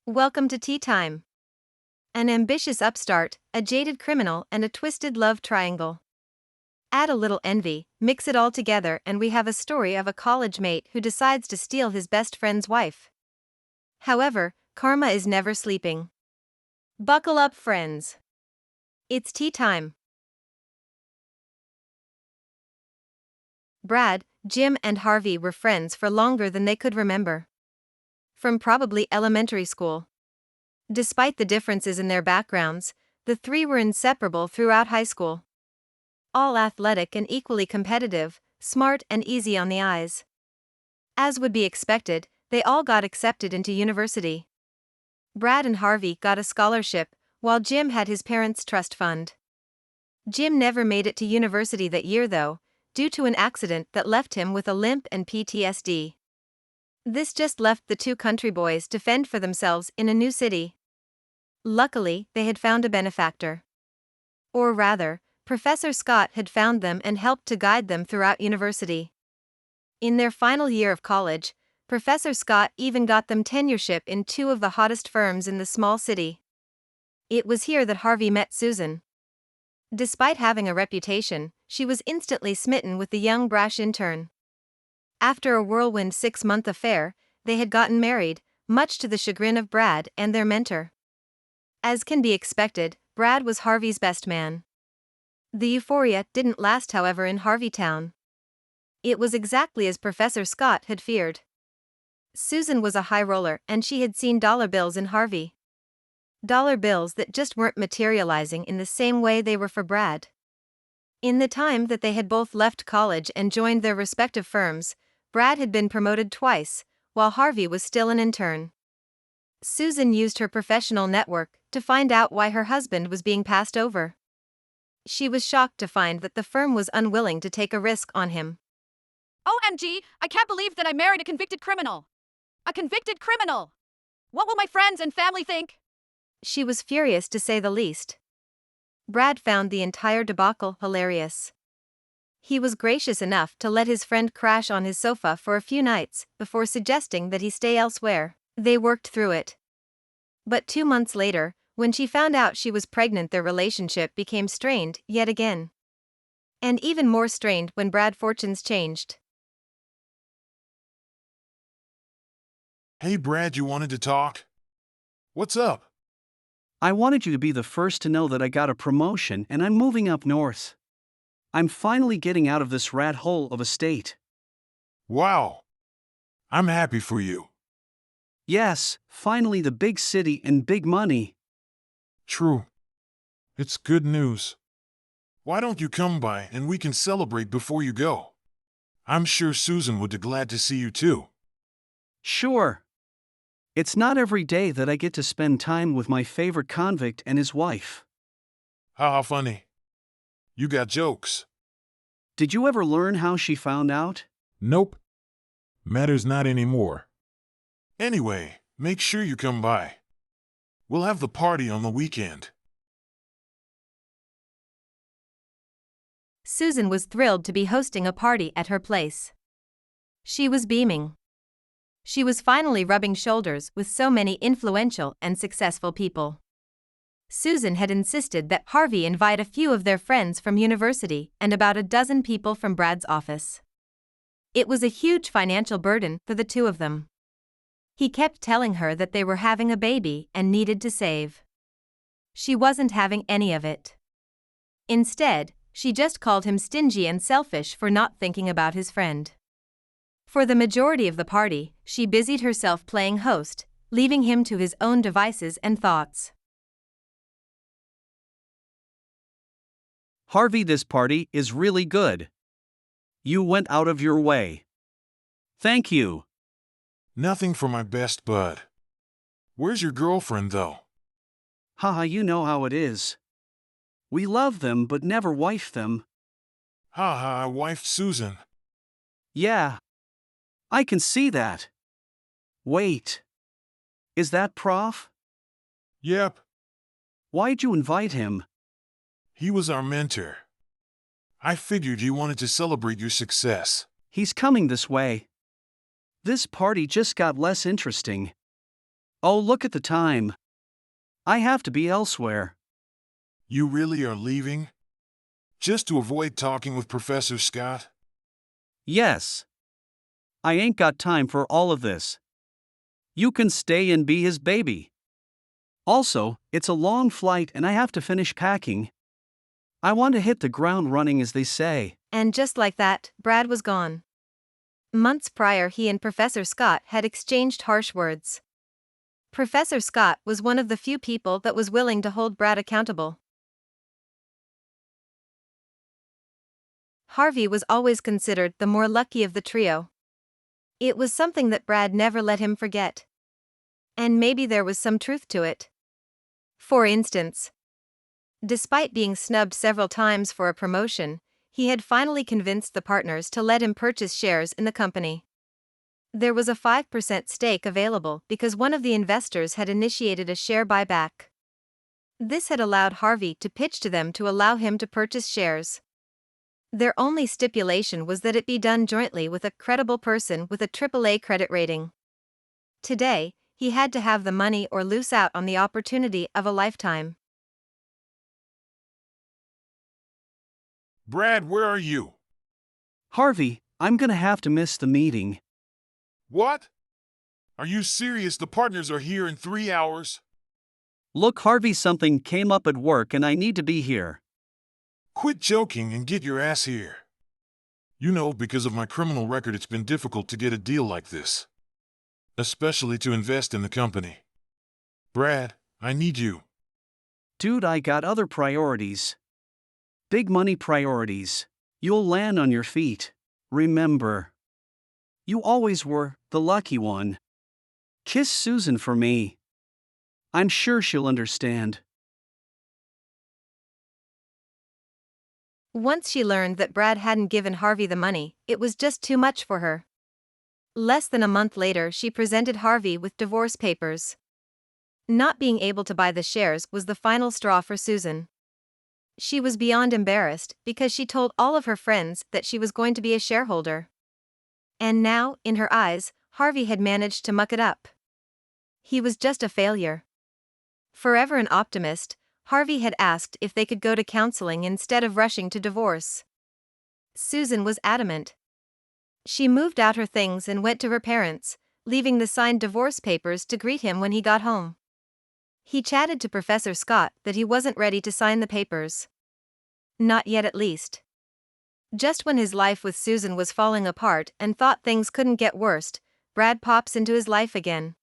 Welcome to Tea Time. An ambitious upstart, a jaded criminal, and a twisted love triangle. Add a little envy, mix it all together, and we have a story of a college mate who decides to steal his best friend's wife. However, karma is never sleeping. Buckle up, friends. It's tea time. Brad, Jim, and Harvey were friends for longer than they could remember. From probably elementary school. Despite the differences in their backgrounds, the three were inseparable throughout high school. All athletic and equally competitive, smart and easy on the eyes. As would be expected, they all got accepted into university. Brad and Harvey got a scholarship, while Jim had his parents' trust fund. Jim never made it to university that year though, due to an accident that left him with a limp and PTSD. This just left the two country boys to fend for themselves in a new city. Luckily, they had found a benefactor. Or rather, Professor Scott had found them and helped to guide them throughout university. In their final year of college, Professor Scott even got them tenureship in two of the hottest firms in the small city. It was here that Harvey met Susan. Despite having a reputation, she was instantly smitten with the young brash intern. After a whirlwind 6-month affair, they had gotten married, much to the chagrin of Brad and their mentor. As can be expected, Brad was Harvey's best man. The euphoria didn't last, however, in Harveytown. It was exactly as Professor Scott had feared. Susan was a high roller and she had seen dollar bills in Harvey. Dollar bills that just weren't materializing in the same way they were for Brad. In the time that they had both left college and joined their respective firms, Brad had been promoted twice, while Harvey was still an intern. Susan used her professional network to find out why her husband was being passed over. She was shocked to find that the firm was unwilling to take a risk on him. OMG, I can't believe that I married a convicted criminal. A convicted criminal! What will my friends and family think? She was furious to say the least. Brad found the entire debacle hilarious. He was gracious enough to let his friend crash on his sofa for a few nights before suggesting that he stay elsewhere. They worked through it. But 2 months later, when she found out she was pregnant, their relationship became strained yet again. And even more strained when Brad's fortunes changed. Hey Brad, you wanted to talk? What's up? I wanted you to be the first to know that I got a promotion and I'm moving up north. I'm finally getting out of this rat hole of a state. Wow. I'm happy for you. Yes, finally the big city and big money. True. It's good news. Why don't you come by and we can celebrate before you go? I'm sure Susan would be glad to see you too. Sure. It's not every day that I get to spend time with my favorite convict and his wife. Haha, funny. You got jokes. Did you ever learn how she found out? Nope. Matters not anymore. Anyway, make sure you come by. We'll have the party on the weekend. Susan was thrilled to be hosting a party at her place. She was beaming. She was finally rubbing shoulders with so many influential and successful people. Susan had insisted that Harvey invite a few of their friends from university and about a dozen people from Brad's office. It was a huge financial burden for the two of them. He kept telling her that they were having a baby and needed to save. She wasn't having any of it. Instead, she just called him stingy and selfish for not thinking about his friend. For the majority of the party, she busied herself playing host, leaving him to his own devices and thoughts. Harvey, this party is really good. You went out of your way. Thank you. Nothing for my best bud. Where's your girlfriend though? Haha, you know how it is. We love them but never wife them. Haha, I wifed Susan. Yeah. I can see that. Wait. Is that Prof? Yep. Why'd you invite him? He was our mentor. I figured you wanted to celebrate your success. He's coming this way. This party just got less interesting. Oh, look at the time. I have to be elsewhere. You really are leaving? Just to avoid talking with Professor Scott? Yes. I ain't got time for all of this. You can stay and be his baby. Also, it's a long flight and I have to finish packing. I want to hit the ground running, as they say. And just like that, Brad was gone. Months prior, he and Professor Scott had exchanged harsh words. Professor Scott was one of the few people that was willing to hold Brad accountable. Harvey was always considered the more lucky of the trio. It was something that Brad never let him forget. And maybe there was some truth to it. For instance, despite being snubbed several times for a promotion, he had finally convinced the partners to let him purchase shares in the company. There was a 5% stake available because one of the investors had initiated a share buyback. This had allowed Harvey to pitch to them to allow him to purchase shares. Their only stipulation was that it be done jointly with a credible person with a AAA credit rating. Today, he had to have the money or lose out on the opportunity of a lifetime. Brad, where are you? Harvey, I'm gonna have to miss the meeting. What? Are you serious? The partners are here in 3 hours? Look, Harvey, something came up at work and I need to be here. Quit joking and get your ass here. You know, because of my criminal record, it's been difficult to get a deal like this. Especially to invest in the company. Brad, I need you. Dude, I got other priorities. Big money priorities. You'll land on your feet. Remember. You always were the lucky one. Kiss Susan for me. I'm sure she'll understand. Once she learned that Brad hadn't given Harvey the money, it was just too much for her. Less than a month later, she presented Harvey with divorce papers. Not being able to buy the shares was the final straw for Susan. She was beyond embarrassed because she told all of her friends that she was going to be a shareholder. And now, in her eyes, Harvey had managed to muck it up. He was just a failure. Forever an optimist, Harvey had asked if they could go to counseling instead of rushing to divorce. Susan was adamant. She moved out her things and went to her parents, leaving the signed divorce papers to greet him when he got home. He chatted to Professor Scott that he wasn't ready to sign the papers. Not yet, at least. Just when his life with Susan was falling apart and thought things couldn't get worse, Brad pops into his life again.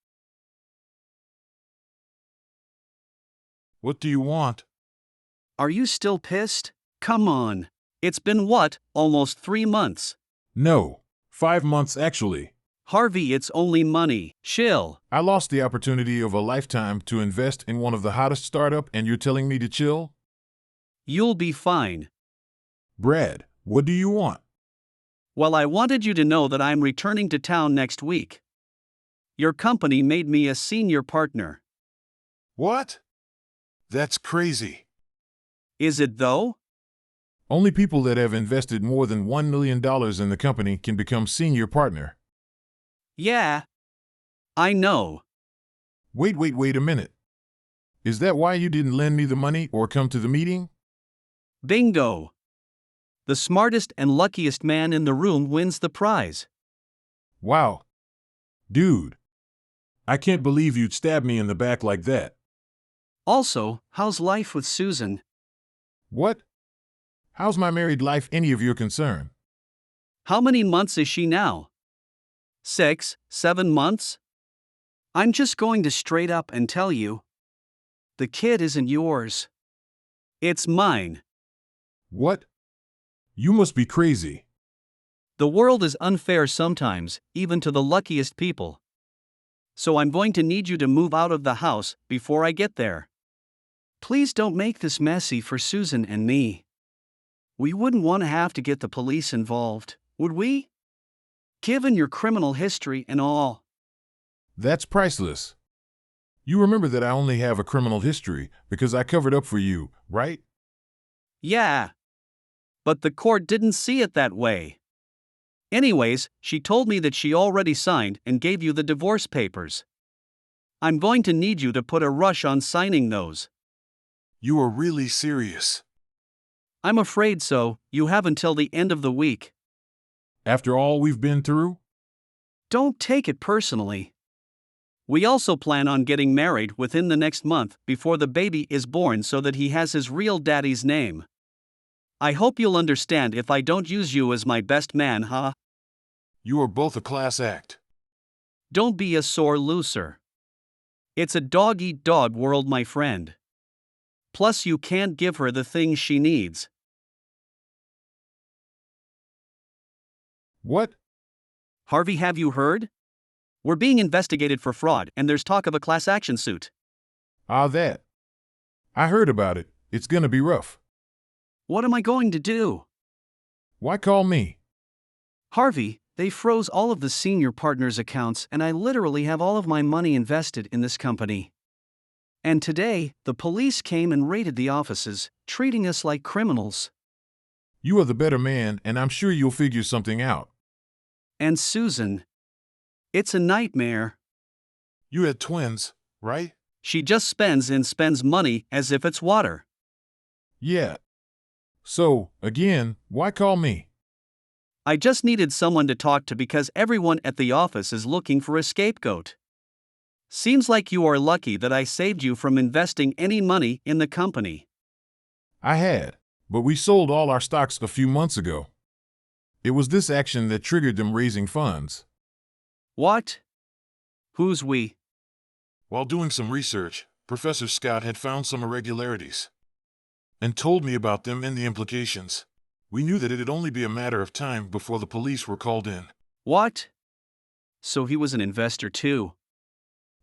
What do you want? Are you still pissed? Come on. It's been what, almost 3 months? No. 5 months, actually. Harvey, it's only money. Chill. I lost the opportunity of a lifetime to invest in one of the hottest startup, and you're telling me to chill? You'll be fine. Brad, what do you want? Well, I wanted you to know that I'm returning to town next week. Your company made me a senior partner. What? That's crazy. Is it though? Only people that have invested more than $1 million in the company can become senior partner. Yeah. I know. Wait a minute. Is that why you didn't lend me the money or come to the meeting? Bingo. The smartest and luckiest man in the room wins the prize. Wow. Dude. I can't believe you'd stab me in the back like that. Also, how's life with Susan? What? How's my married life any of your concern? How many months is she now? 6, 7 months? I'm just going to straight up and tell you. The kid isn't yours. It's mine. What? You must be crazy. The world is unfair sometimes, even to the luckiest people. So I'm going to need you to move out of the house before I get there. Please don't make this messy for Susan and me. We wouldn't want to have to get the police involved, would we? Given your criminal history and all. That's priceless. You remember that I only have a criminal history because I covered up for you, right? Yeah. But the court didn't see it that way. Anyways, she told me that she already signed and gave you the divorce papers. I'm going to need you to put a rush on signing those. You are really serious. I'm afraid so. You have until the end of the week. After all we've been through? Don't take it personally. We also plan on getting married within the next month before the baby is born so that he has his real daddy's name. I hope you'll understand if I don't use you as my best man, huh? You are both a class act. Don't be a sore loser. It's a dog-eat-dog world, my friend. Plus, you can't give her the things she needs. What? Harvey, have you heard? We're being investigated for fraud, and there's talk of a class action suit. That. I heard about it. It's gonna be rough. What am I going to do? Why call me? Harvey, they froze all of the senior partners' accounts, and I literally have all of my money invested in this company. And today, the police came and raided the offices, treating us like criminals. You are the better man, and I'm sure you'll figure something out. And Susan. It's a nightmare. You had twins, right? She just spends money as if it's water. Yeah. So, again, why call me? I just needed someone to talk to because everyone at the office is looking for a scapegoat. Seems like you are lucky that I saved you from investing any money in the company. I had, but we sold all our stocks a few months ago. It was this action that triggered them raising funds. What? Who's we? While doing some research, Professor Scott had found some irregularities and told me about them and the implications. We knew that it'd only be a matter of time before the police were called in. What? So he was an investor too?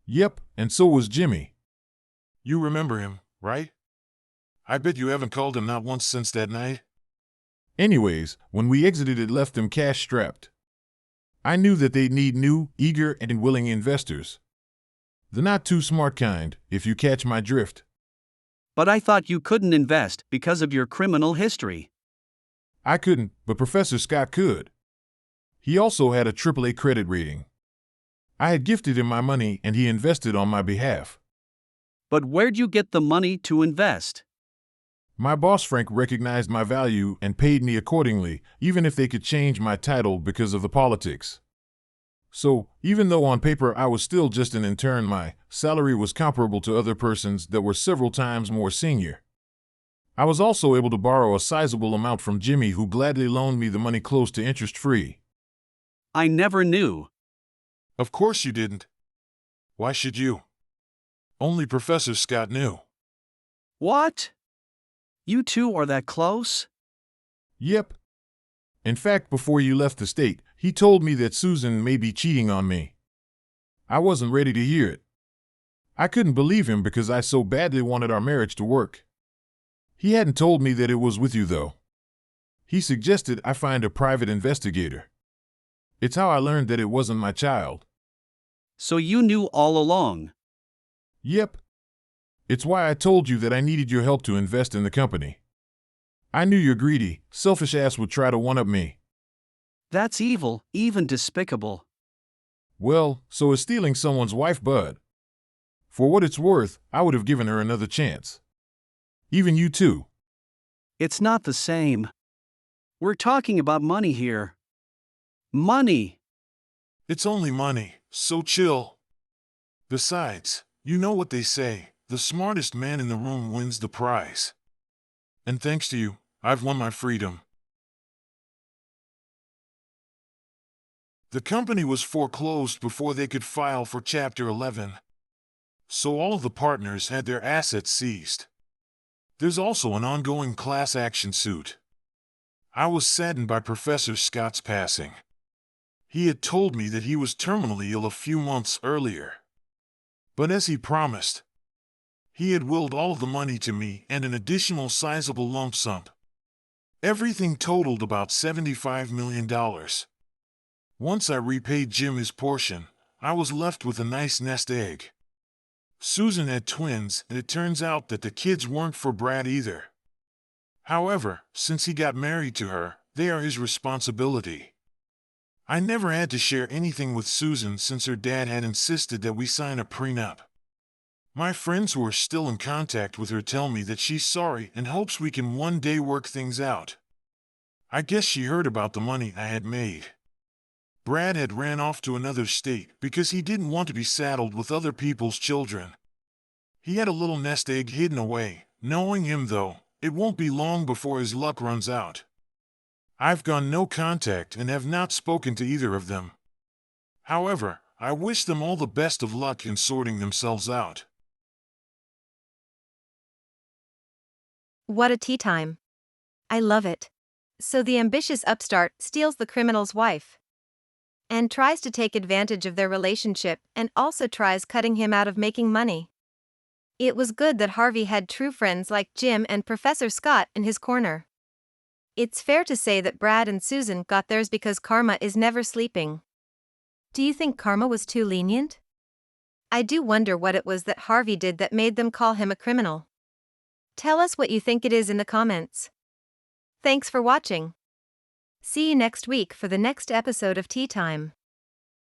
Yep, and so was Jimmy. You remember him, right? I bet you haven't called him not once since that night. Anyways, when we exited, it left them cash-strapped. I knew that they'd need new, eager, and willing investors. The not-too-smart kind, if you catch my drift. But I thought you couldn't invest because of your criminal history. I couldn't, but Professor Scott could. He also had a AAA credit rating. I had gifted him my money and he invested on my behalf. But where'd you get the money to invest? My boss Frank recognized my value and paid me accordingly, even if they could change my title because of the politics. So, even though on paper I was still just an intern, my salary was comparable to other persons that were several times more senior. I was also able to borrow a sizable amount from Jimmy, who gladly loaned me the money close to interest-free. I never knew. Of course you didn't. Why should you? Only Professor Scott knew. What? You two are that close? Yep. In fact, before you left the state, he told me that Susan may be cheating on me. I wasn't ready to hear it. I couldn't believe him because I so badly wanted our marriage to work. He hadn't told me that it was with you, though. He suggested I find a private investigator. It's how I learned that it wasn't my child. So you knew all along? Yep. It's why I told you that I needed your help to invest in the company. I knew your greedy, selfish ass would try to one-up me. That's evil, even despicable. Well, so is stealing someone's wife, bud. For what it's worth, I would have given her another chance. Even you too. It's not the same. We're talking about money here. Money! It's only money, so chill. Besides, you know what they say, the smartest man in the room wins the prize. And thanks to you, I've won my freedom. The company was foreclosed before they could file for Chapter 11. So all of the partners had their assets seized. There's also an ongoing class action suit. I was saddened by Professor Scott's passing. He had told me that he was terminally ill a few months earlier. But as he promised, he had willed all of the money to me and an additional sizable lump sum. Everything totaled about $75 million. Once I repaid Jim his portion, I was left with a nice nest egg. Susan had twins, and it turns out that the kids weren't for Brad either. However, since he got married to her, they are his responsibility. I never had to share anything with Susan since her dad had insisted that we sign a prenup. My friends who are still in contact with her tell me that she's sorry and hopes we can one day work things out. I guess she heard about the money I had made. Brad had ran off to another state because he didn't want to be saddled with other people's children. He had a little nest egg hidden away. Knowing him, though, it won't be long before his luck runs out. I've gone no contact and have not spoken to either of them. However, I wish them all the best of luck in sorting themselves out. What a tea time. I love it. So the ambitious upstart steals the criminal's wife and tries to take advantage of their relationship and also tries cutting him out of making money. It was good that Harvey had true friends like Jim and Professor Scott in his corner. It's fair to say that Brad and Susan got theirs because karma is never sleeping. Do you think karma was too lenient? I do wonder what it was that Harvey did that made them call him a criminal. Tell us what you think it is in the comments. Thanks for watching. See you next week for the next episode of Tea Time.